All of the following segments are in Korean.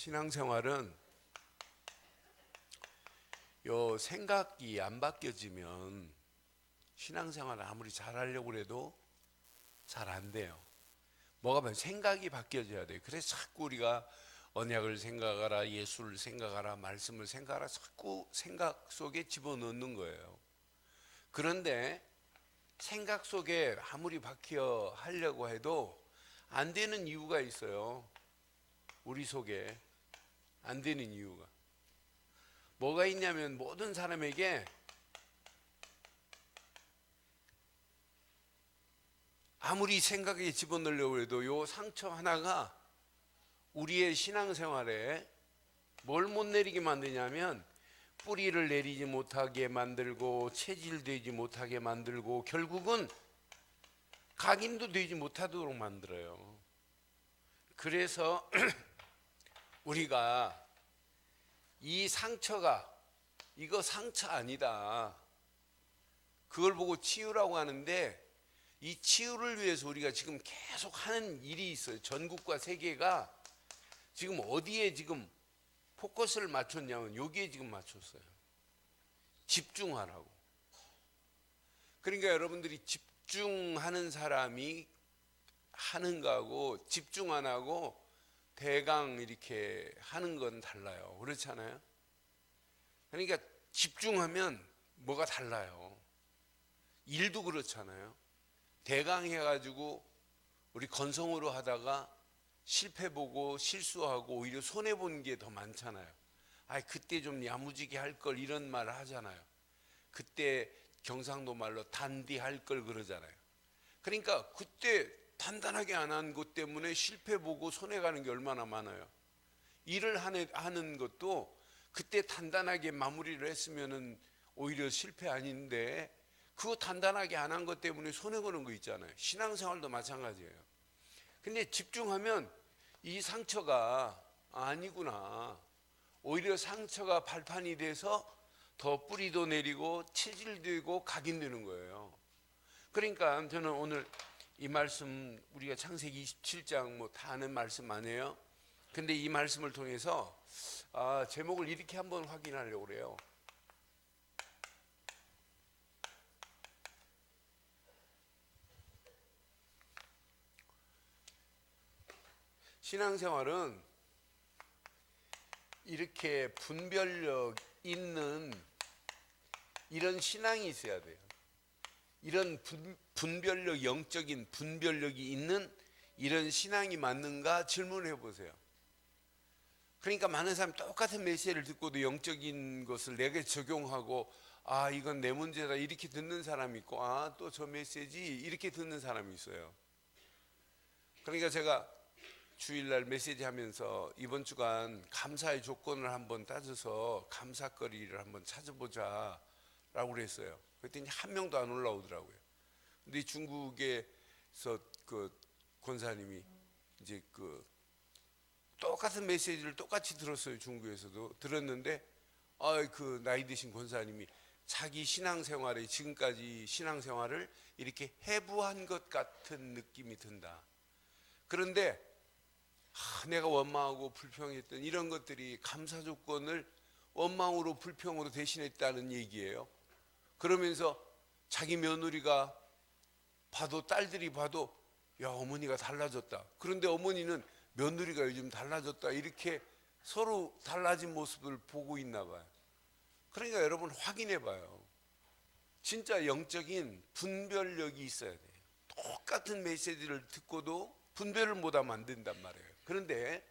신앙생활은 요 생각이 안 바뀌어지면 신앙생활을 아무리 잘하려고 해도 잘 안 돼요. 뭐가 바뀌어요? 생각이 바뀌어져야 돼요. 그래서 자꾸 우리가 언약을 생각하라, 예수를 생각하라, 말씀을 생각하라, 자꾸 생각 속에 집어넣는 거예요. 그런데 생각 속에 아무리 바뀌어 하려고 해도 안 되는 이유가 있어요. 우리 속에 안 되는 이유가 뭐가 있냐면, 모든 사람에게 아무리 생각에 집어넣으려고 해도 요 상처 하나가 우리의 신앙생활에 뭘 못 내리게 만드냐면, 뿌리를 내리지 못하게 만들고 체질되지 못하게 만들고 결국은 각인도 되지 못하도록 만들어요. 그래서 우리가 이 상처가 이거 상처 아니다, 그걸 보고 치유라고 하는데, 이 치유를 위해서 우리가 지금 계속 하는 일이 있어요. 전국과 세계가 지금 어디에 지금 포커스를 맞췄냐면 여기에 지금 맞췄어요. 집중하라고. 그러니까 여러분들이 집중하는 사람이 하는 거하고 집중 안 하고 대강 이렇게 하는 건 달라요. 그렇지 않아요? 그러니까 집중하면 뭐가 달라요. 일도 그렇잖아요. 대강 해가지고 우리 건성으로 하다가 실패 보고 실수하고 오히려 손해 보는 게 더 많잖아요. 그때 좀 야무지게 할 걸, 이런 말 하잖아요. 그때 경상도 말로 단디 할 걸 그러잖아요. 그러니까 그때 단단하게 안 한 것 때문에 실패 보고 손해 가는 게 얼마나 많아요. 일을 하는 것도 그때 단단하게 마무리를 했으면은 오히려 실패 아닌데, 그거 단단하게 안 한 것 때문에 손해 보는 거 있잖아요. 신앙생활도 마찬가지예요. 근데 집중하면 이 상처가 아니구나, 오히려 상처가 발판이 돼서 더 뿌리도 내리고 체질되고 각인되는 거예요. 그러니까 저는 오늘 이 말씀, 우리가 창세기 27장 뭐 다 아는 말씀 아니에요? 근데 이 말씀을 통해서 제목을 이렇게 한번 확인하려고 그래요. 신앙생활은 이렇게 분별력 있는 이런 신앙이 있어야 돼요. 이런 분별력, 영적인 분별력이 있는 이런 신앙이 맞는가 질문해 보세요. 그러니까 많은 사람이 똑같은 메시지를 듣고도 영적인 것을 내게 적용하고, 이건 내 문제다 이렇게 듣는 사람이 있고, 또 저 메시지 이렇게 듣는 사람이 있어요. 그러니까 제가 주일날 메시지 하면서 이번 주간 감사의 조건을 한번 따져서 감사거리를 한번 찾아보자 라고 그랬어요. 그랬더니 한 명도 안 올라오더라고요. 근데 중국에서 그 권사님이 이제 그 똑같은 메시지를 똑같이 들었어요. 중국에서도 들었는데, 그 나이 드신 권사님이 자기 신앙생활에, 지금까지 신앙생활을 이렇게 해부한 것 같은 느낌이 든다. 그런데 내가 원망하고 불평했던 이런 것들이 감사 조건을 원망으로 불평으로 대신했다는 얘기예요. 그러면서 자기 며느리가 봐도, 딸들이 봐도, 야, 어머니가 달라졌다. 그런데 어머니는 며느리가 요즘 달라졌다, 이렇게 서로 달라진 모습을 보고 있나 봐요. 그러니까 여러분 확인해 봐요. 진짜 영적인 분별력이 있어야 돼요. 똑같은 메시지를 듣고도 분별을 못하면 안 된단 말이에요. 그런데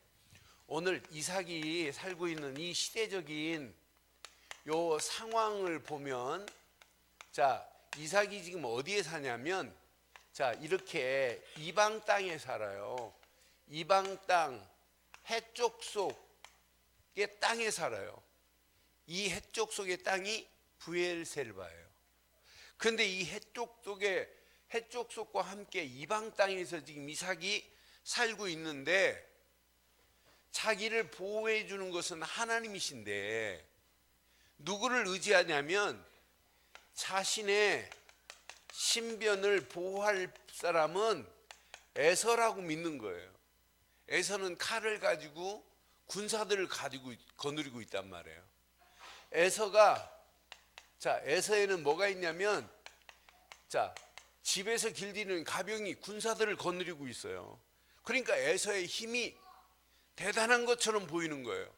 오늘 이삭이 살고 있는 이 시대적인 요 상황을 보면, 자, 이삭이 지금 어디에 사냐면, 자, 이렇게 이방 땅에 살아요. 이방 땅, 해쪽 속의 땅에 살아요. 이 해쪽 속의 땅이 브엘셀바예요. 그런데 이 해쪽 속과 함께 이방 땅에서 지금 이삭이 살고 있는데, 자기를 보호해 주는 것은 하나님이신데 누구를 의지하냐면, 자신의 신변을 보호할 사람은 에서라고 믿는 거예요. 에서는 칼을 가지고 군사들을 가지고 거느리고 있단 말이에요. 에서가 에서에는 뭐가 있냐면 집에서 길들이는 가병이 군사들을 거느리고 있어요. 그러니까 에서의 힘이 대단한 것처럼 보이는 거예요.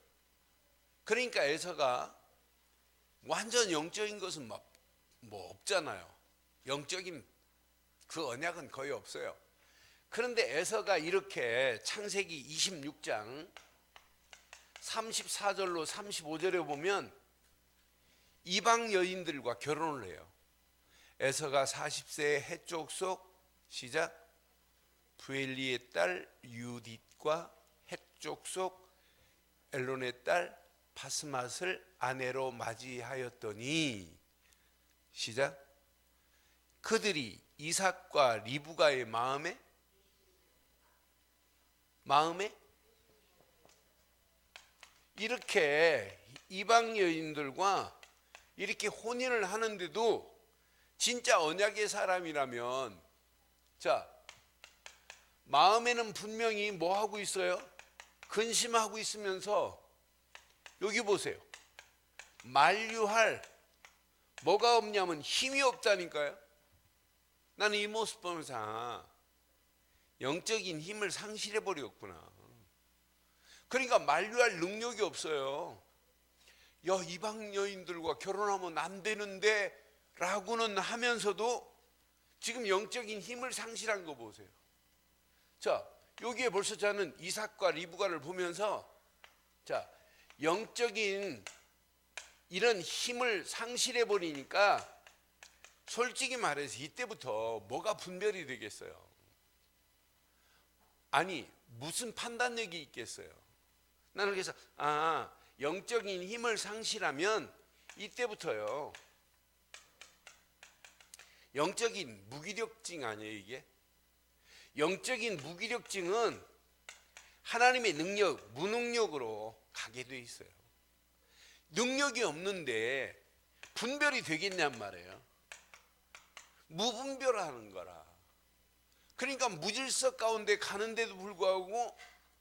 그러니까 에서가 완전 영적인 것은 뭐 없잖아요. 영적인 그 언약은 거의 없어요. 그런데 에서가 이렇게 창세기 26장 34절로 35절에 보면 이방 여인들과 결혼을 해요. 에서가 40세에 해쪽 속 시작 부엘리의 딸 유딧과 해쪽 속 엘론의 딸 바스맛을 아내로 맞이하였더니 시작 그들이 이삭과 리브가의 마음에 이렇게 이방 여인들과 이렇게 혼인을 하는데도 진짜 언약의 사람이라면 마음에는 분명히 뭐 하고 있어요? 근심하고 있으면서 여기 보세요. 만류할 뭐가 없냐면 힘이 없다니까요. 나는 이 모습 보면서 영적인 힘을 상실해 버렸구나. 그러니까 만류할 능력이 없어요. 이방 여인들과 결혼하면 안 되는데 라고는 하면서도 지금 영적인 힘을 상실한 거 보세요. 여기에 벌써 저는 이삭과 리브가를 보면서 영적인 이런 힘을 상실해 버리니까 솔직히 말해서 이때부터 뭐가 분별이 되겠어요? 아니 무슨 판단력이 있겠어요? 나는 그래서 영적인 힘을 상실하면 이때부터요 영적인 무기력증 아니에요 이게? 영적인 무기력증은 하나님의 능력, 무능력으로 가게 돼 있어요. 능력이 없는데 분별이 되겠냔 말이에요. 무분별하는 거라. 그러니까 무질서 가운데 가는데도 불구하고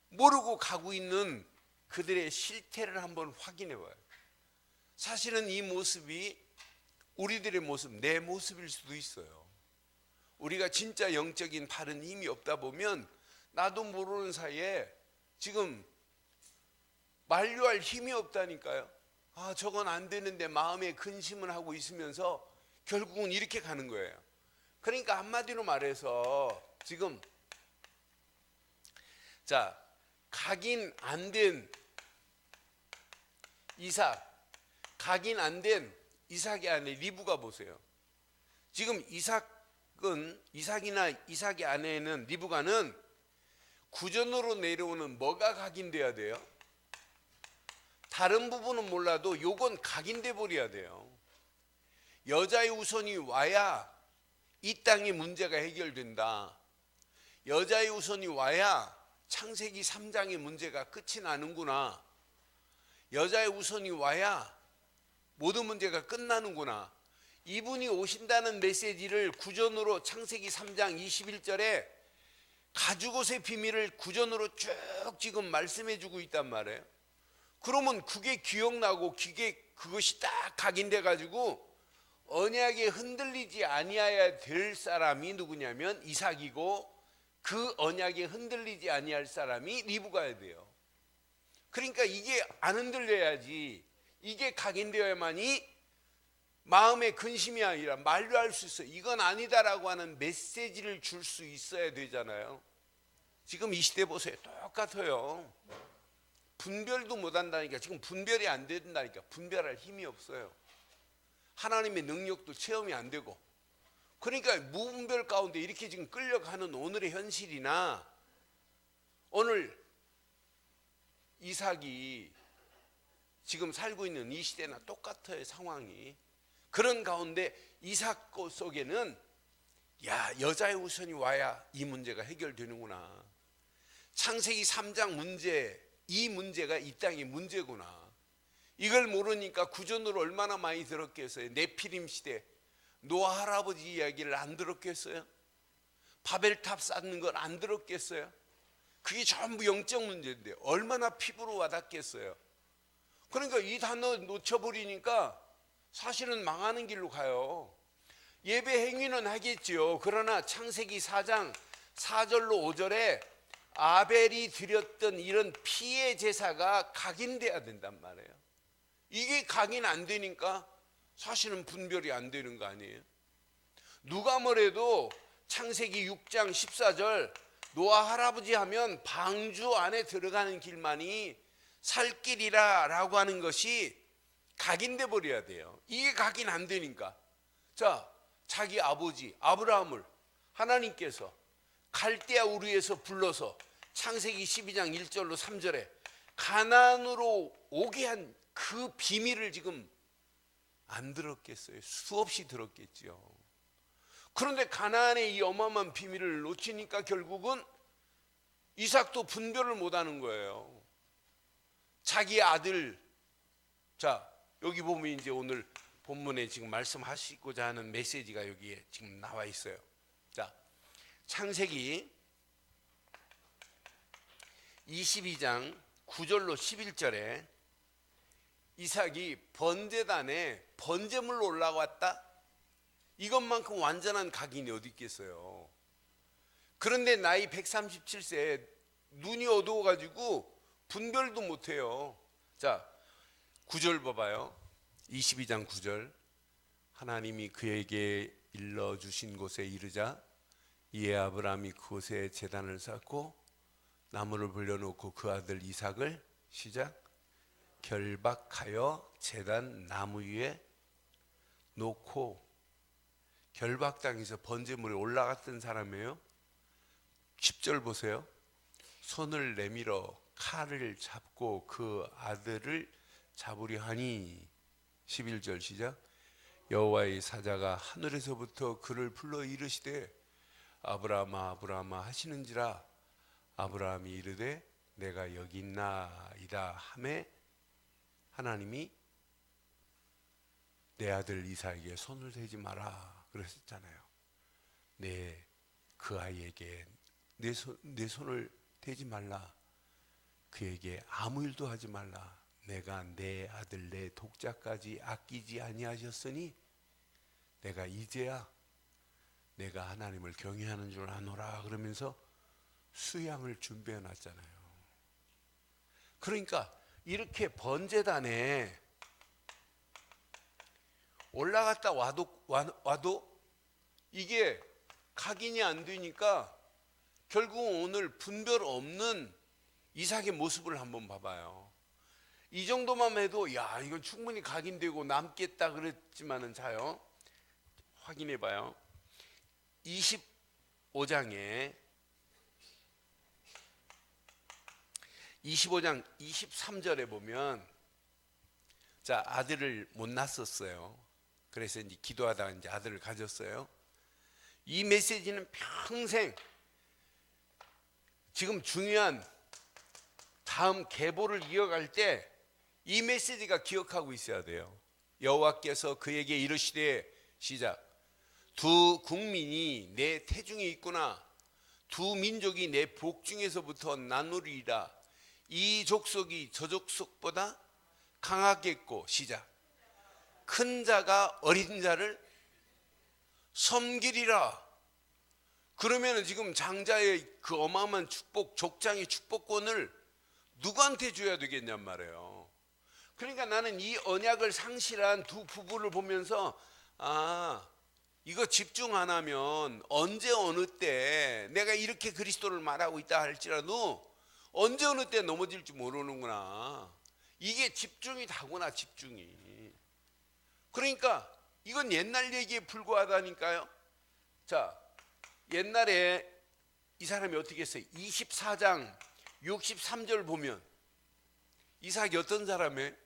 모르고 가고 있는 그들의 실태를 한번 확인해 봐요. 사실은 이 모습이 우리들의 모습, 내 모습일 수도 있어요. 우리가 진짜 영적인 바른 힘이 없다 보면 나도 모르는 사이에 지금 만류할 힘이 없다니까요. 저건 안 되는데 마음에 근심을 하고 있으면서 결국은 이렇게 가는 거예요. 그러니까 한마디로 말해서 지금 각인 안 된 이삭, 각인 안 된 이삭의 아내 리브가 보세요. 지금 이삭이나 이삭의 아내는 리브가는 구전으로 내려오는 뭐가 각인돼야 돼요? 다른 부분은 몰라도 요건 각인돼 버려야 돼요. 여자의 우선이 와야 이 땅의 문제가 해결된다. 여자의 우선이 와야 창세기 3장의 문제가 끝이 나는구나. 여자의 우선이 와야 모든 문제가 끝나는구나. 이분이 오신다는 메시지를 구전으로 창세기 3장 21절에 가죽옷의 비밀을 구전으로 쭉 지금 말씀해 주고 있단 말이에요. 그러면 그게 기억나고 그것이 딱 각인돼 가지고 언약에 흔들리지 아니해야 될 사람이 누구냐면 이삭이고 그 언약에 흔들리지 아니할 사람이 리브가야 돼요. 그러니까 이게 안 흔들려야지, 이게 각인되어야만이 마음의 근심이 아니라 만류할 수 있어요. 이건 아니다라고 하는 메시지를 줄 수 있어야 되잖아요. 지금 이 시대 보세요. 똑같아요. 분별도 못한다니까. 지금 분별이 안 된다니까. 분별할 힘이 없어요. 하나님의 능력도 체험이 안 되고. 그러니까 무분별 가운데 이렇게 지금 끌려가는 오늘의 현실이나 오늘 이삭이 지금 살고 있는 이 시대나 똑같아요. 상황이. 그런 가운데 이삭 속에는 여자의 우선이 와야 이 문제가 해결되는구나. 창세기 3장 문제, 이 문제가 이 땅의 문제구나. 이걸 모르니까 구전으로 얼마나 많이 들었겠어요. 네피림 시대 노아 할아버지 이야기를 안 들었겠어요? 바벨탑 쌓는 걸 안 들었겠어요? 그게 전부 영적 문제인데 얼마나 피부로 와닿겠어요. 그러니까 이 단어 놓쳐버리니까 사실은 망하는 길로 가요. 예배 행위는 하겠지요. 그러나 창세기 4장 4절로 5절에 아벨이 드렸던 이런 피의 제사가 각인돼야 된단 말이에요. 이게 각인 안 되니까 사실은 분별이 안 되는 거 아니에요. 누가 뭐래도 창세기 6장 14절 노아 할아버지 하면 방주 안에 들어가는 길만이 살 길이라 라고 하는 것이 각인돼 버려야 돼요. 이게 각인 안 되니까. 자, 자기 아버지 아브라함을 하나님께서 갈대아 우르에서 불러서 창세기 12장 1절로 3절에 가나안으로 오게 한 그 비밀을 지금 안 들었겠어요? 수없이 들었겠죠. 그런데 가나안의 이 어마어마한 비밀을 놓치니까 결국은 이삭도 분별을 못하는 거예요. 자기 아들, 자 여기 보면 이제 오늘 본문에 지금 말씀하시고자 하는 메시지가 여기에 지금 나와 있어요. 자, 창세기 22장 9절로 11절에 이삭이 번제단에 번제물로 올라왔다? 이것만큼 완전한 각인이 어디 있겠어요. 그런데 나이 137세에 눈이 어두워가지고 분별도 못해요. 자, 9절 봐봐요. 22장 9절. 하나님이 그에게 일러주신 곳에 이르자 이에 아브라함이 그곳에 제단을 쌓고 나무를 불려놓고 그 아들 이삭을 시작 결박하여 제단 나무 위에 놓고. 결박 당해서 번제물에 올라갔던 사람이에요. 10절 보세요. 손을 내밀어 칼을 잡고 그 아들을 잡으려 하니 11절 시작 여호와의 사자가 하늘에서부터 그를 불러 이르시되 아브라함아 아브라함아 하시는지라 아브라함이 이르되 내가 여기 있나이다 하매 하나님이 내 아들 이삭에게 손을 대지 마라 그랬었잖아요. 그 아이에게 내 손을 대지 말라. 그에게 아무 일도 하지 말라. 내가 내 아들 내 독자까지 아끼지 아니하셨으니 내가 이제야 내가 하나님을 경외하는 줄 아노라 그러면서 수양을 준비해 놨잖아요. 그러니까 이렇게 번제단에 올라갔다 와도 이게 각인이 안 되니까 결국 오늘 분별 없는 이삭의 모습을 한번 봐봐요. 이 정도만 해도 야 이건 충분히 각인되고 남겠다 그랬지만은 자요 확인해 봐요. 25장에 25장 23절에 보면 자 아들을 못 낳았었어요. 그래서 이제 기도하다가 이제 아들을 가졌어요. 이 메시지는 평생 지금 중요한 다음 계보를 이어갈 때 이 메시지가 기억하고 있어야 돼요. 여호와께서 그에게 이르시되 시작 두 국민이 내 태중에 있구나. 두 민족이 내 복중에서부터 나누리라. 이 족속이 저 족속보다 강하겠고 시작 큰 자가 어린 자를 섬기리라. 그러면 지금 장자의 그 어마어마한 축복 족장의 축복권을 누구한테 줘야 되겠냔 말이에요. 그러니까 나는 이 언약을 상실한 두 부부를 보면서 아 이거 집중 안 하면 언제 어느 때 내가 이렇게 그리스도를 말하고 있다 할지라도 언제 어느 때 넘어질지 모르는구나. 이게 집중이 다구나 집중이. 그러니까 이건 옛날 얘기에 불과하다니까요. 자 옛날에 이 사람이 어떻게 했어요? 24장 63절 보면 이삭이 어떤 사람이에요?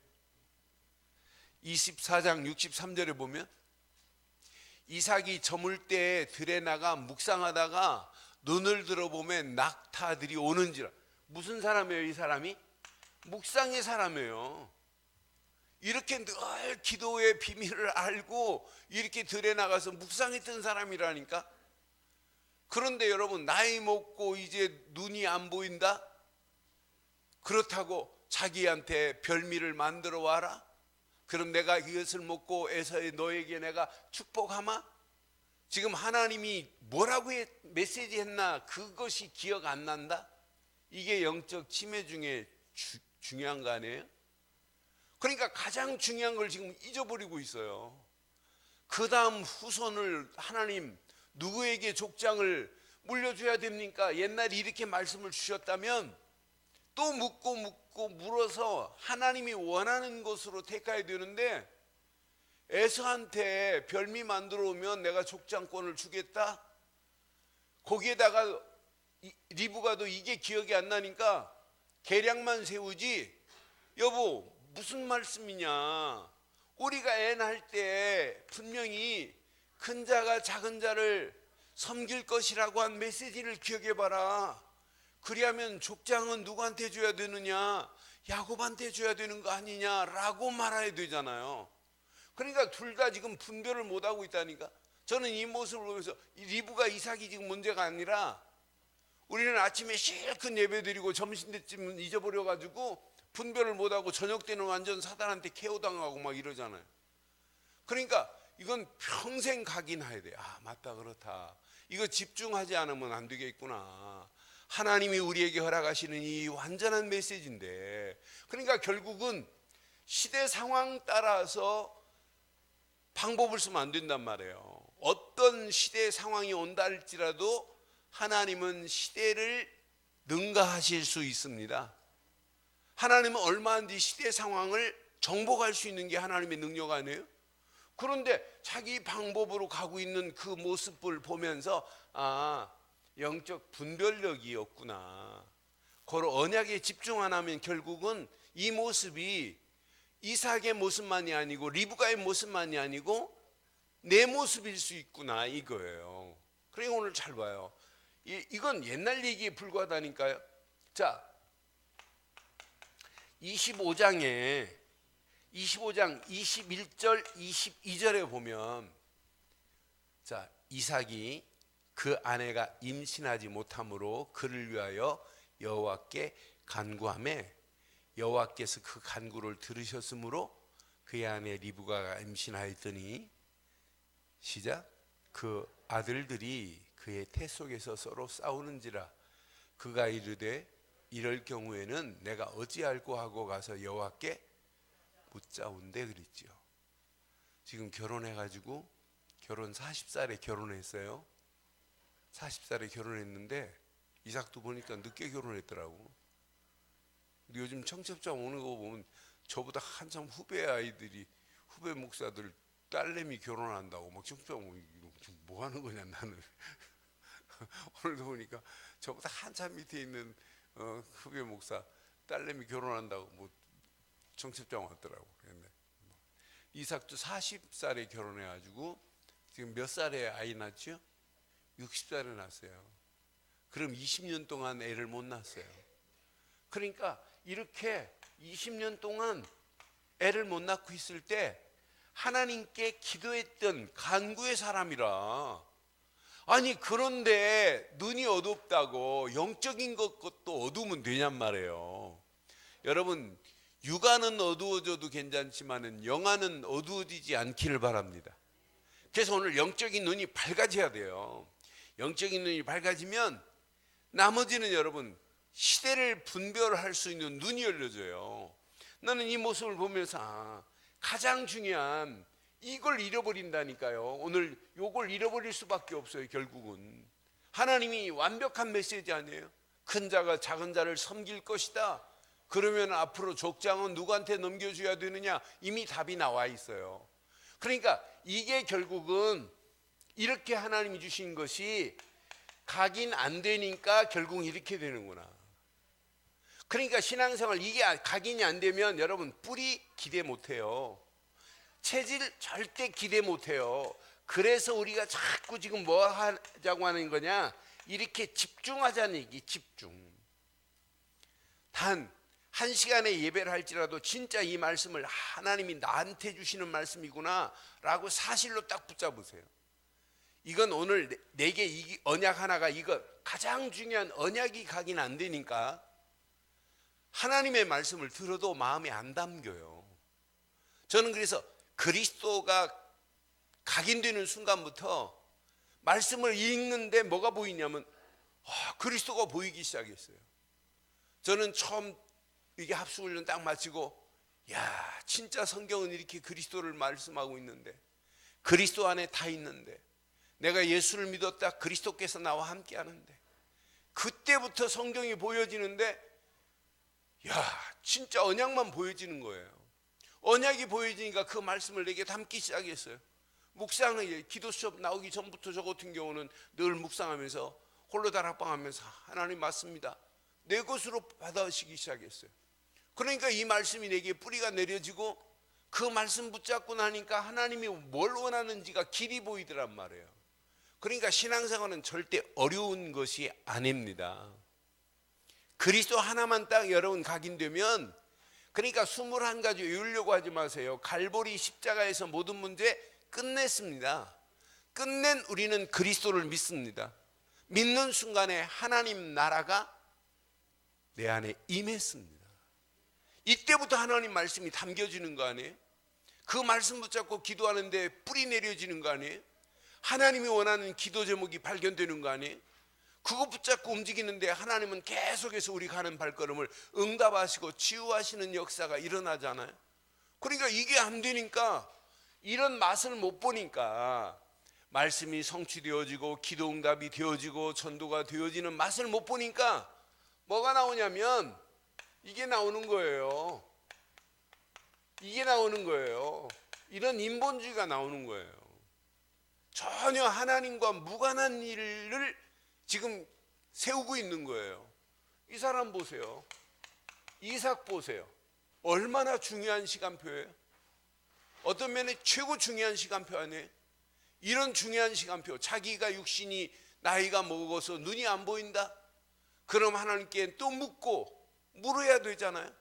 24장 63절에 보면 이삭이 저물 때 들에 나가 묵상하다가 눈을 들어보면 낙타들이 오는지라. 무슨 사람이에요 이 사람이? 묵상의 사람이에요. 이렇게 늘 기도의 비밀을 알고 이렇게 들에 나가서 묵상했던 사람이라니까. 그런데 여러분, 나이 먹고 이제 눈이 안 보인다? 그렇다고 자기한테 별미를 만들어 와라? 그럼 내가 이것을 먹고 에서의 너에게 내가 축복하마? 지금 하나님이 뭐라고 메시지 했나 그것이 기억 안 난다? 이게 영적 치매 중에 중요한 거 아니에요? 그러니까 가장 중요한 걸 지금 잊어버리고 있어요. 그 다음 후손을 하나님 누구에게 족장을 물려줘야 됩니까? 옛날에 이렇게 말씀을 주셨다면 또 묻고 물어서 하나님이 원하는 것으로 택해야 되는데, 에서한테 별미 만들어 오면 내가 족장권을 주겠다? 거기에다가 리브가도 이게 기억이 안 나니까 계략만 세우지. 여보, 무슨 말씀이냐? 우리가 애 낳을 때 분명히 큰 자가 작은 자를 섬길 것이라고 한 메시지를 기억해봐라. 그리하면 족장은 누구한테 줘야 되느냐? 야곱한테 줘야 되는 거 아니냐라고 말해야 되잖아요. 그러니까 둘 다 지금 분별을 못하고 있다니까. 저는 이 모습을 보면서 리브가 이삭이 지금 문제가 아니라, 우리는 아침에 실컷 예배드리고 점심때쯤은 잊어버려가지고 분별을 못하고 저녁 때는 완전 사단한테 KO 당하고 막 이러잖아요. 그러니까 이건 평생 각인해야 돼. 아, 맞다, 그렇다. 이거 집중하지 않으면 안 되겠구나. 하나님이 우리에게 허락하시는 이 완전한 메시지인데, 그러니까 결국은 시대 상황 따라서 방법을 쓰면 안 된단 말이에요. 어떤 시대 상황이 온다 할지라도 하나님은 시대를 능가하실 수 있습니다. 하나님은 얼마든지 시대 상황을 정복할 수 있는 게 하나님의 능력 아니에요? 그런데 자기 방법으로 가고 있는 그 모습을 보면서, 아, 영적 분별력이 없구나. 그걸 언약에 집중 안 하면 결국은 이 모습이 이삭의 모습만이 아니고 리브가의 모습만이 아니고 내 모습일 수 있구나, 이거예요. 그러니까 오늘 잘 봐요. 이건 옛날 얘기에 불과하다니까요. 자, 25장 21절 22절에 보면, 자, 이삭이 그 아내가 임신하지 못함으로 그를 위하여 여호와께 간구하며 여호와께서 그 간구를 들으셨으므로 그의 아내 리브가가 임신하였더니, 시작, 그 아들들이 그의 태 속에서 서로 싸우는지라 그가 이르되 이럴 경우에는 내가 어찌할꼬 하고 가서 여호와께 묻자온대 그랬지요. 지금 결혼해가지고 결혼 40살에 결혼했어요. 40살에 결혼했는데 이삭도 보니까 늦게 결혼했더라고. 근데 요즘 청첩장 오는 거 보면 저보다 한참 후배 아이들이, 후배 목사들 딸내미 결혼한다고 막 청첩장 오고, 뭐 하는 거냐 나는. 오늘도 보니까 저보다 한참 밑에 있는 후배 목사 딸내미 결혼한다고 뭐 청첩장 왔더라고. 이삭도 40살에 결혼해가지고 지금 몇 살에 아이 낳았죠? 60살에 낳았어요. 그럼 20년 동안 애를 못 낳았어요. 그러니까 이렇게 20년 동안 애를 못 낳고 있을 때 하나님께 기도했던 간구의 사람이라. 아니, 그런데 눈이 어둡다고 영적인 것도 어두우면 되냔 말이에요. 여러분, 육안은 어두워져도 괜찮지만은 영안은 어두워지지 않기를 바랍니다. 그래서 오늘 영적인 눈이 밝아져야 돼요. 영적인 눈이 밝아지면 나머지는 여러분 시대를 분별할 수 있는 눈이 열려져요. 나는 이 모습을 보면서 가장 중요한 이걸 잃어버린다니까요. 오늘 이걸 잃어버릴 수밖에 없어요. 결국은 하나님이 완벽한 메시지 아니에요? 큰 자가 작은 자를 섬길 것이다. 그러면 앞으로 족장은 누구한테 넘겨줘야 되느냐? 이미 답이 나와 있어요. 그러니까 이게 결국은 이렇게 하나님이 주신 것이 각인 안 되니까 결국 이렇게 되는구나. 그러니까 신앙생활 이게 각인이 안 되면 여러분 뿌리 기대 못해요. 체질 절대 기대 못해요. 그래서 우리가 자꾸 지금 뭐 하자고 하는 거냐? 이렇게 집중하자는 얘기, 집중. 단 1시간의 예배를 할지라도 진짜 이 말씀을 하나님이 나한테 주시는 말씀이구나 라고 사실로 딱 붙잡으세요. 이건 오늘 내게 이 언약 하나가 이거 가장 중요한 언약이 각인 안 되니까 하나님의 말씀을 들어도 마음에 안 담겨요. 저는 그래서 그리스도가 각인되는 순간부터 말씀을 읽는데 뭐가 보이냐면 그리스도가 보이기 시작했어요. 저는 처음 이게 합수훈련 딱 마치고 야, 진짜 성경은 이렇게 그리스도를 말씀하고 있는데, 그리스도 안에 다 있는데, 내가 예수를 믿었다, 그리스도께서 나와 함께 하는데, 그때부터 성경이 보여지는데 야, 진짜 언약만 보여지는 거예요. 언약이 보여지니까 그 말씀을 내게 담기 시작했어요. 묵상을, 기도 수업 나오기 전부터 저 같은 경우는 늘 묵상하면서 홀로 다락방하면서 하나님 맞습니다, 내 것으로 받아시기 시작했어요. 그러니까 이 말씀이 내게 뿌리가 내려지고 그 말씀 붙잡고 나니까 하나님이 뭘 원하는지가 길이 보이더란 말이에요. 그러니까 신앙생활은 절대 어려운 것이 아닙니다. 그리스도 하나만 딱 여러분 각인되면, 그러니까 21가지 외우려고 하지 마세요. 갈보리 십자가에서 모든 문제 끝냈습니다. 끝낸 우리는 그리스도를 믿습니다. 믿는 순간에 하나님 나라가 내 안에 임했습니다. 이때부터 하나님 말씀이 담겨지는 거 아니에요? 그 말씀 붙잡고 기도하는데 뿌리 내려지는 거 아니에요? 하나님이 원하는 기도 제목이 발견되는 거 아니에요? 그거 붙잡고 움직이는데 하나님은 계속해서 우리 가는 발걸음을 응답하시고 치유하시는 역사가 일어나잖아요. 그러니까 이게 안 되니까, 이런 맛을 못 보니까, 말씀이 성취되어지고 기도 응답이 되어지고 전도가 되어지는 맛을 못 보니까 뭐가 나오냐면 이게 나오는 거예요. 이게 나오는 거예요. 이런 인본주의가 나오는 거예요. 전혀 하나님과 무관한 일을 지금 세우고 있는 거예요. 이 사람 보세요. 이삭 보세요. 얼마나 중요한 시간표예요. 어떤 면에 최고 중요한 시간표 아니에요? 이런 중요한 시간표, 자기가 육신이 나이가 먹어서 눈이 안 보인다? 그럼 하나님께 또 묻고 물어야 되잖아요.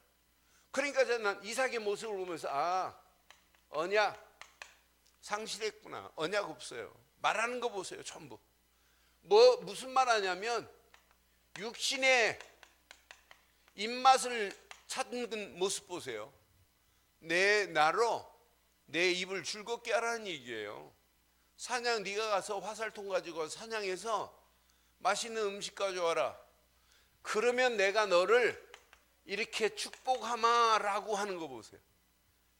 그러니까 저는 이삭의 모습을 보면서 언약 상실했구나. 언약 없어요. 말하는 거 보세요. 전부 무슨 말 하냐면 육신의 입맛을 찾는 모습 보세요. 나로 내 입을 즐겁게 하라는 얘기예요. 사냥, 네가 가서 화살통 가지고 사냥해서 맛있는 음식 가져와라. 그러면 내가 너를 이렇게 축복하마라고 하는 거 보세요.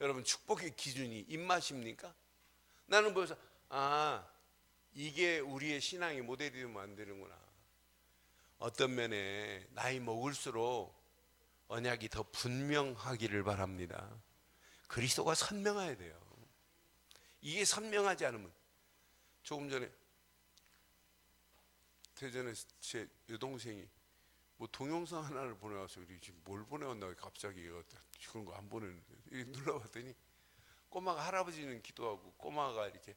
여러분, 축복의 기준이 입맛입니까? 나는 벌써 이게 우리의 신앙의 모델이 되면 안 되는구나. 어떤 면에 나이 먹을수록 언약이 더 분명하기를 바랍니다. 그리스도가 선명해야 돼요. 이게 선명하지 않으면, 조금 전에 대전에 제 여동생이 뭐 동영상 하나를 보내와서 지금 뭘 보내왔나 갑자기 그런 거 안 보내는데 눌러봤더니 꼬마가, 할아버지는 기도하고 꼬마가 이렇게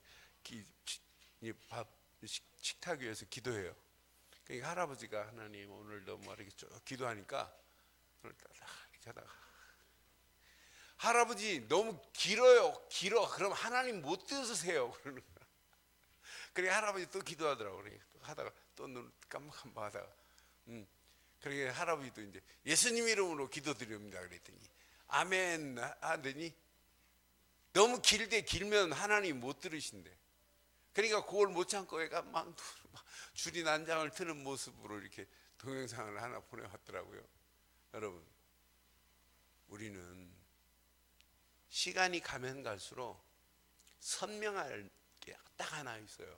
식탁 위에서 기도해요. 그러니까 할아버지가 하나님 오늘도 뭐 이렇게 쭉 기도하니까 이렇게 하다가 할아버지 너무 길어. 그럼 하나님 못 들으세요. 그러는 거야. 그러니까 할아버지 또 기도하더라고. 그러니까 또 하다가 또 눈 깜빡깜빡 하다가 그러니까 할아버지도 이제 예수님 이름으로 기도드립니다 그랬더니 아멘 하더니 너무 길면 하나님 못 들으신대. 그러니까 그걸 못 참고 애가 막 줄이 난장을 트는 모습으로 이렇게 동영상을 하나 보내왔더라고요. 여러분, 우리는 시간이 가면 갈수록 선명할 게 딱 하나 있어요.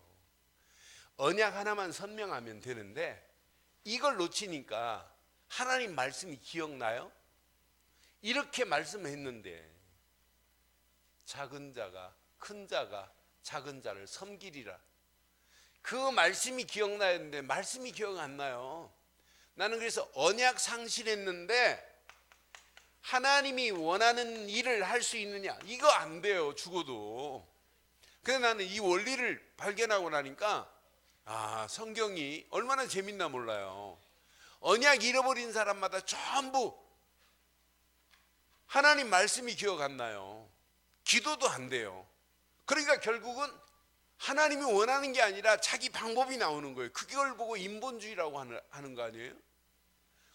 언약 하나만 선명하면 되는데 이걸 놓치니까 하나님 말씀이 기억나요? 이렇게 말씀했는데 작은 자가 큰 자가 작은 자를 섬기리라. 그 말씀이 기억나야 하는데 말씀이 기억 안 나요. 나는 그래서 언약 상실했는데 하나님이 원하는 일을 할 수 있느냐, 이거 안 돼요. 죽어도. 그래서 나는 이 원리를 발견하고 나니까 성경이 얼마나 재밌나 몰라요. 언약 잃어버린 사람마다 전부 하나님 말씀이 기억 안 나요. 기도도 안 돼요. 그러니까 결국은 하나님이 원하는 게 아니라 자기 방법이 나오는 거예요. 그걸 보고 인본주의라고 하는 거 아니에요?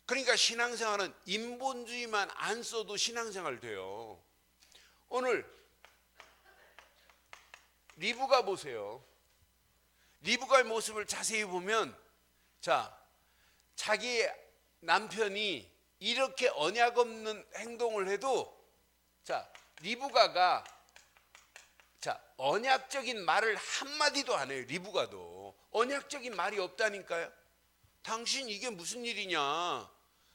그러니까 신앙생활은 인본주의만 안 써도 신앙생활 돼요. 오늘 리브가 보세요. 리브가의 모습을 자세히 보면, 자, 자기 남편이 이렇게 언약 없는 행동을 해도, 자, 리브가가, 자, 언약적인 말을 한마디도 안 해요. 리브가도 언약적인 말이 없다니까요. 당신 이게 무슨 일이냐,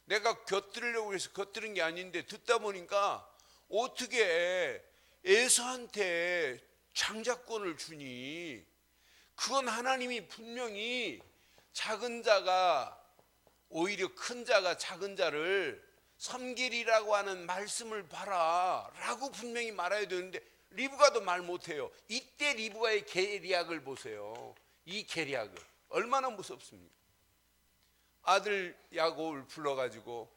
내가 곁들이려고 해서 곁들인 게 아닌데 듣다 보니까 어떻게 에서한테 장자권을 주니? 그건 하나님이 분명히 작은 자가 오히려 큰 자가 작은 자를 섬기리라고 하는 말씀을 봐라 라고 분명히 말해야 되는데 리브가도 말 못해요. 이때 리브가의 계략을 보세요. 이 계략을 얼마나 무섭습니까? 아들 야곱을 불러가지고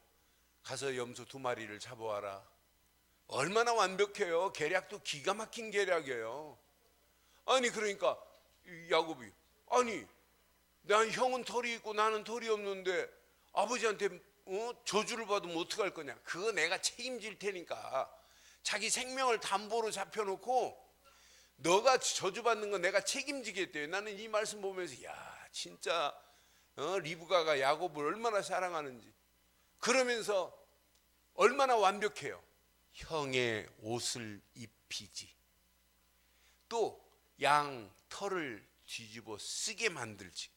가서 염소 2마리를 잡아와라. 얼마나 완벽해요. 계략도 기가 막힌 계략이에요. 아니 그러니까 야곱이, 아니 난 형은 털이 있고 나는 털이 없는데 아버지한테 저주를 받으면 어떡할 거냐. 그거 내가 책임질 테니까. 자기 생명을 담보로 잡혀놓고 너가 저주받는 건 내가 책임지겠대요. 나는 이 말씀 보면서 야 진짜 리브가가 야곱을 얼마나 사랑하는지. 그러면서 얼마나 완벽해요. 형의 옷을 입히지, 또 양 털을 뒤집어 쓰게 만들지.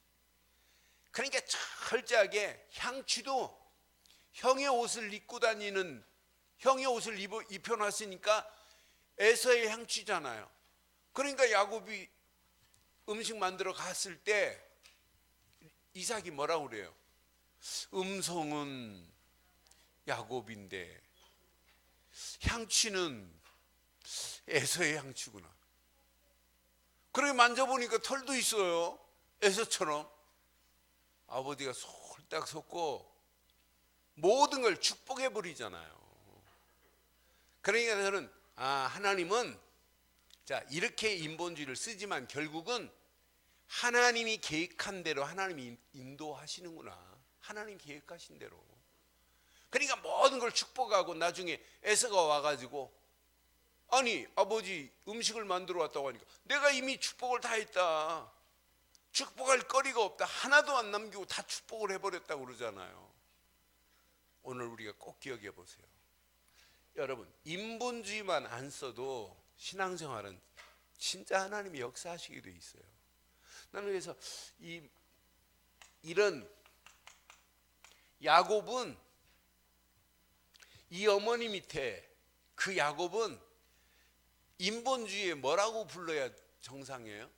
그러니까 철저하게 향취도 형의 옷을 입고 다니는, 형의 옷을 입혀놨으니까 에서의 향취잖아요. 그러니까 야곱이 음식 만들어 갔을 때 이삭이 뭐라고 그래요? 음성은 야곱인데 향취는 에서의 향취구나. 그렇게 만져보니까 털도 있어요. 에서처럼. 아버지가 솔딱 속고 모든 걸 축복해 버리잖아요. 그러니까 저는 하나님은 자 이렇게 인본주의를 쓰지만 결국은 하나님이 계획한 대로 하나님이 인도하시는구나. 하나님 계획하신 대로. 그러니까 모든 걸 축복하고 나중에 에서가 와가지고, 아니 아버지 음식을 만들어 왔다고 하니까 내가 이미 축복을 다 했다, 축복할 거리가 없다, 하나도 안 남기고 다 축복을 해버렸다고 그러잖아요. 오늘 우리가 꼭 기억해 보세요. 여러분 인본주의만 안 써도 신앙생활은 진짜 하나님이 역사하시게 돼 있어요. 나는 그래서 이런 야곱은, 이 어머니 밑에 그 야곱은 인본주의에 뭐라고 불러야 정상이에요?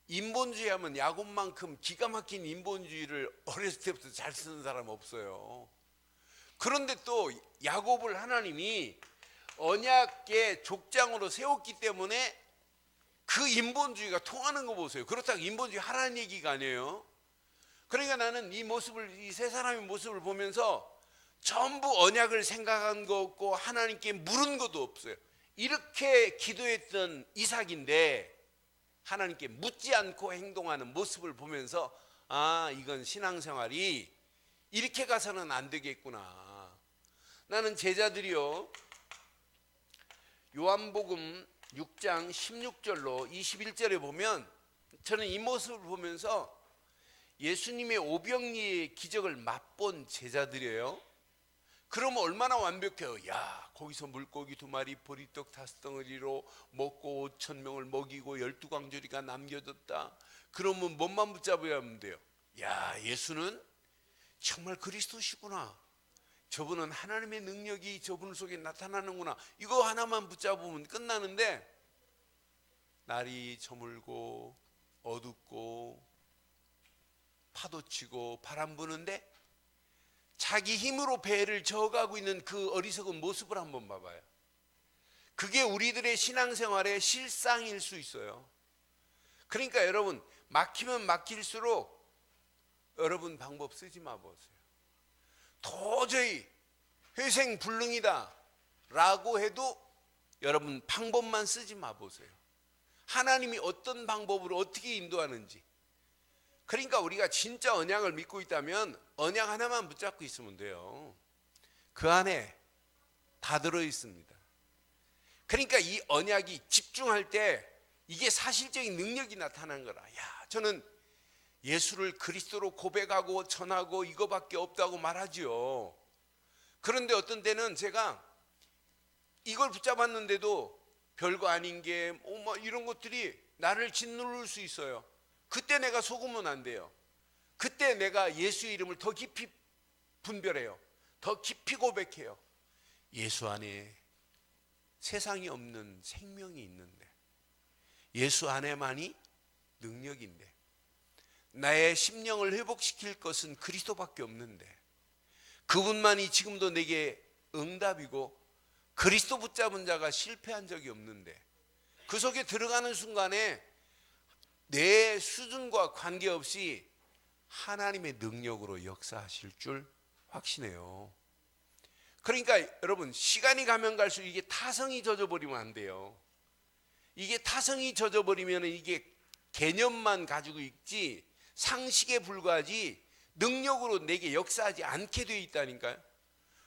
인본주의 하면 야곱만큼 기가 막힌 인본주의를 어렸을 때부터 잘 쓰는 사람 없어요. 그런데 또 야곱을 하나님이 언약의 족장으로 세웠기 때문에 그 인본주의가 통하는 거 보세요. 그렇다고 인본주의 하라는 얘기가 아니에요. 그러니까 나는 이 모습을, 이 세 사람의 모습을 보면서 전부 언약을 생각한 거 없고 하나님께 물은 것도 없어요. 이렇게 기도했던 이삭인데 하나님께 묻지 않고 행동하는 모습을 보면서 이건 신앙생활이 이렇게 가서는 안 되겠구나. 나는 제자들이요, 요한복음 6장 16절로 21절에 보면 저는 이 모습을 보면서 예수님의 오병이의 기적을 맛본 제자들이에요. 그러면 얼마나 완벽해요. 야 거기서 물고기 2마리 보리떡 5덩어리로 먹고 5,000명을 먹이고 12광저리가 남겨졌다. 그러면 뭔만 붙잡아야 하면 돼요? 야 예수는 정말 그리스도시구나, 저분은 하나님의 능력이 저분 속에 나타나는구나, 이거 하나만 붙잡으면 끝나는데 날이 저물고 어둡고 파도치고 바람 부는데 자기 힘으로 배를 저어가고 있는 그 어리석은 모습을 한번 봐봐요. 그게 우리들의 신앙생활의 실상일 수 있어요. 그러니까 여러분 막히면 막힐수록 여러분 방법 쓰지 마보세요. 도저히 회생불능이다 라고 해도 여러분 방법만 쓰지 마보세요. 하나님이 어떤 방법으로 어떻게 인도하는지. 그러니까 우리가 진짜 언약을 믿고 있다면 언약 하나만 붙잡고 있으면 돼요. 그 안에 다 들어 있습니다. 그러니까 이 언약이 집중할 때 이게 사실적인 능력이 나타난 거라. 야, 저는 예수를 그리스도로 고백하고 전하고 이거밖에 없다고 말하지요. 그런데 어떤 때는 제가 이걸 붙잡았는데도 별거 아닌 게 뭐 이런 것들이 나를 짓누를 수 있어요. 그때 내가 속으면 안 돼요. 그때 내가 예수의 이름을 더 깊이 분별해요. 더 깊이 고백해요. 예수 안에 세상이 없는 생명이 있는데, 예수 안에만이 능력인데, 나의 심령을 회복시킬 것은 그리스도밖에 없는데, 그분만이 지금도 내게 응답이고 그리스도 붙잡은 자가 실패한 적이 없는데, 그 속에 들어가는 순간에 내 수준과 관계없이 하나님의 능력으로 역사하실 줄 확신해요. 그러니까 여러분, 시간이 가면 갈수록 이게 타성이 젖어버리면 안 돼요. 이게 타성이 젖어버리면 이게 개념만 가지고 있지 상식에 불과하지 능력으로 내게 역사하지 않게 되어 있다니까요.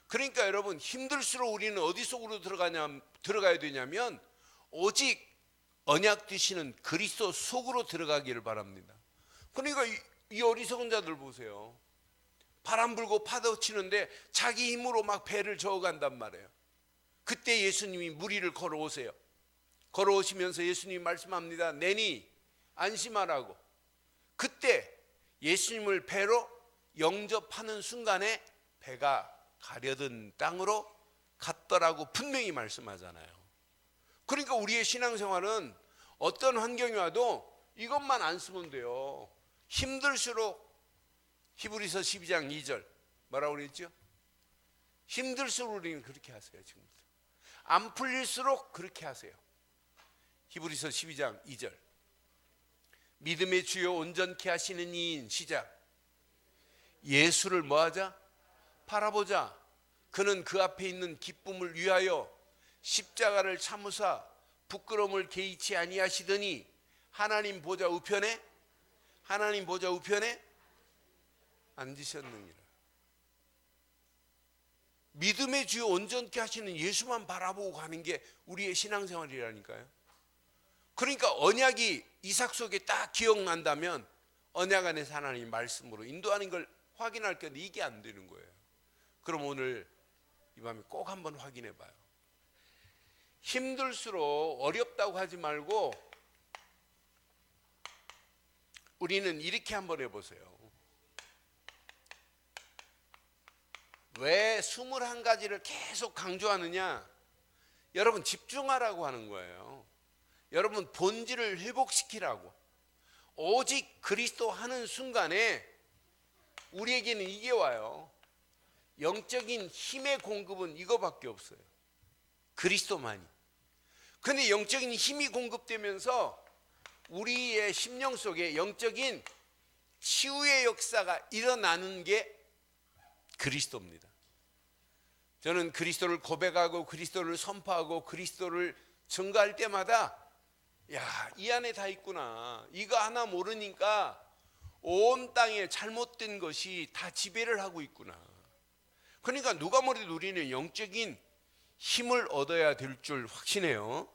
그러니까 여러분, 힘들수록 우리는 어디 속으로 들어가야 되냐면 오직 언약 되시는 그리스도 속으로 들어가기를 바랍니다. 그러니까 이 어리석은 자들 보세요. 바람 불고 파도 치는데 자기 힘으로 막 배를 저어간단 말이에요. 그때 예수님이 무리를 걸어오세요. 걸어오시면서 예수님이 말씀합니다. 내니 안심하라고. 그때 예수님을 배로 영접하는 순간에 배가 가려든 땅으로 갔더라고 분명히 말씀하잖아요. 그러니까 우리의 신앙생활은 어떤 환경이 와도 이것만 안 쓰면 돼요. 힘들수록, 히브리서 12장 2절 뭐라고 그랬죠? 힘들수록 우리는 그렇게 하세요. 지금부터 안 풀릴수록 그렇게 하세요. 히브리서 12장 2절 믿음의 주요 온전케 하시는 이인 시작. 예수를 뭐하자? 바라보자. 그는 그 앞에 있는 기쁨을 위하여 십자가를 참으사 부끄러움을 개의치 아니하시더니 하나님 보좌 우편에 앉으셨느니라. 믿음의 주요 온전케 하시는 예수만 바라보고 가는 게 우리의 신앙생활이라니까요. 그러니까 언약이 이삭 속에 딱 기억난다면 언약 안에서 하나님 말씀으로 인도하는 걸 확인할 건데 이게 안 되는 거예요. 그럼 오늘 이 밤에 꼭 한번 확인해 봐요. 힘들수록 어렵다고 하지 말고 우리는 이렇게 한번 해보세요. 왜 21가지를 계속 강조하느냐? 여러분 집중하라고 하는 거예요. 여러분 본질을 회복시키라고. 오직 그리스도 하는 순간에 우리에게는 이게 와요. 영적인 힘의 공급은 이거밖에 없어요. 그리스도만이. 그런데 영적인 힘이 공급되면서 우리의 심령 속에 영적인 치유의 역사가 일어나는 게 그리스도입니다. 저는 그리스도를 고백하고 그리스도를 선포하고 그리스도를 증거할 때마다 야, 이 안에 다 있구나. 이거 하나 모르니까 온 땅에 잘못된 것이 다 지배를 하고 있구나. 그러니까 누가 뭐래도 우리는 영적인 힘을 얻어야 될 줄 확신해요.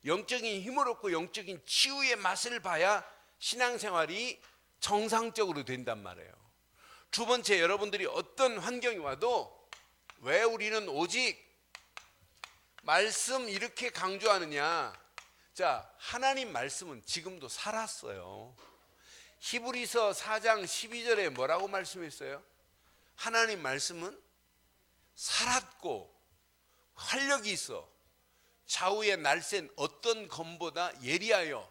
영적인 힘을 얻고 영적인 치유의 맛을 봐야 신앙생활이 정상적으로 된단 말이에요. 두 번째, 여러분들이 어떤 환경이 와도 왜 우리는 오직 말씀 이렇게 강조하느냐? 자, 하나님 말씀은 지금도 살았어요. 히브리서 4장 12절에 뭐라고 말씀했어요? 하나님 말씀은 살았고 활력이 있어 좌우에 날쌘 어떤 검보다 예리하여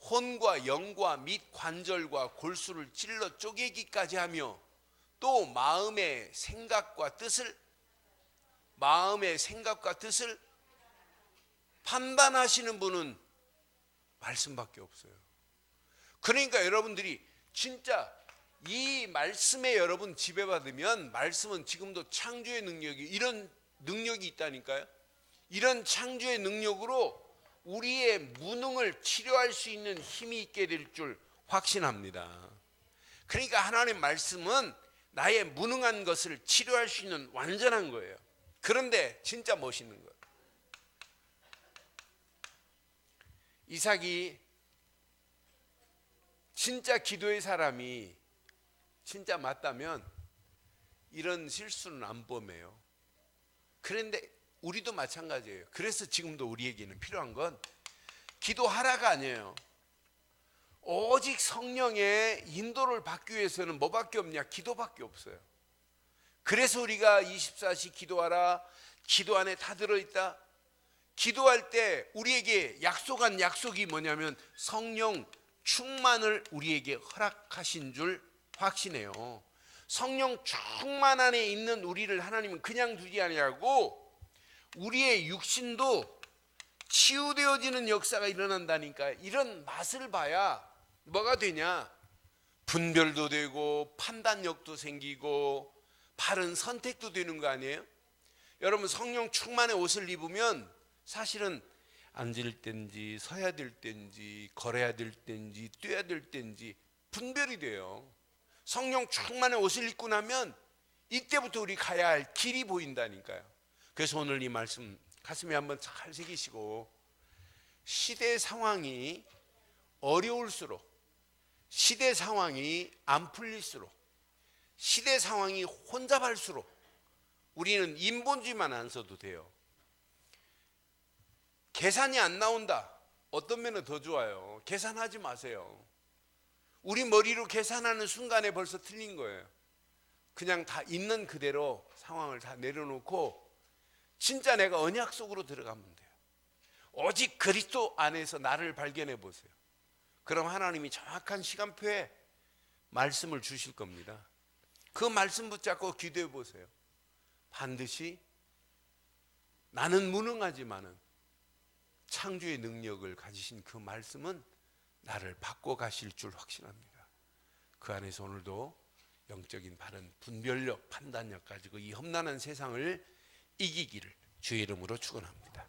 혼과 영과 및 관절과 골수를 찔러 쪼개기까지 하며 또 마음의 생각과 뜻을 판단하시는 분은 말씀밖에 없어요. 그러니까 여러분들이 진짜 이 말씀에 여러분 지배받으면 말씀은 지금도 창조의 능력이 이런 능력이 있다니까요. 이런 창조의 능력으로 우리의 무능을 치료할 수 있는 힘이 있게 될 줄 확신합니다. 그러니까 하나님의 말씀은 나의 무능한 것을 치료할 수 있는 완전한 거예요. 그런데 진짜 멋있는 거예요. 이삭이 진짜 기도의 사람이 진짜 맞다면 이런 실수는 안 범해요. 그런데 우리도 마찬가지예요. 그래서 지금도 우리에게는 필요한 건 기도하라가 아니에요. 오직 성령의 인도를 받기 위해서는 뭐밖에 없냐? 기도밖에 없어요. 그래서 우리가 24시 기도하라, 기도 안에 다 들어있다. 기도할 때 우리에게 약속한 약속이 뭐냐면 성령 충만을 우리에게 허락하신 줄 확신해요. 성령 충만 안에 있는 우리를 하나님은 그냥 두지 아니하고 우리의 육신도 치유되어지는 역사가 일어난다니까. 이런 맛을 봐야 뭐가 되냐? 분별도 되고 판단력도 생기고 바른 선택도 되는 거 아니에요? 여러분, 성령 충만의 옷을 입으면 사실은 앉을 땐지 서야 될 땐지 걸어야 될 땐지 뛰어야 될 땐지 분별이 돼요. 성령 충만의 옷을 입고 나면 이때부터 우리 가야 할 길이 보인다니까요. 그래서 오늘 이 말씀 가슴에 한번 잘 새기시고, 시대 상황이 어려울수록, 시대 상황이 안 풀릴수록, 시대 상황이 혼잡할수록 우리는 인본주의만 안 써도 돼요. 계산이 안 나온다. 어떤 면은 더 좋아요. 계산하지 마세요. 우리 머리로 계산하는 순간에 벌써 틀린 거예요. 그냥 다 있는 그대로 상황을 다 내려놓고 진짜 내가 언약 속으로 들어가면 돼요. 오직 그리스도 안에서 나를 발견해 보세요. 그럼 하나님이 정확한 시간표에 말씀을 주실 겁니다. 그 말씀 붙잡고 기도해 보세요. 반드시 나는 무능하지만은 창조의 능력을 가지신 그 말씀은 나를 바꿔 가실 줄 확신합니다. 그 안에서 오늘도 영적인 바른 분별력, 판단력 가지고 이 험난한 세상을 이기기를 주의 이름으로 축원합니다.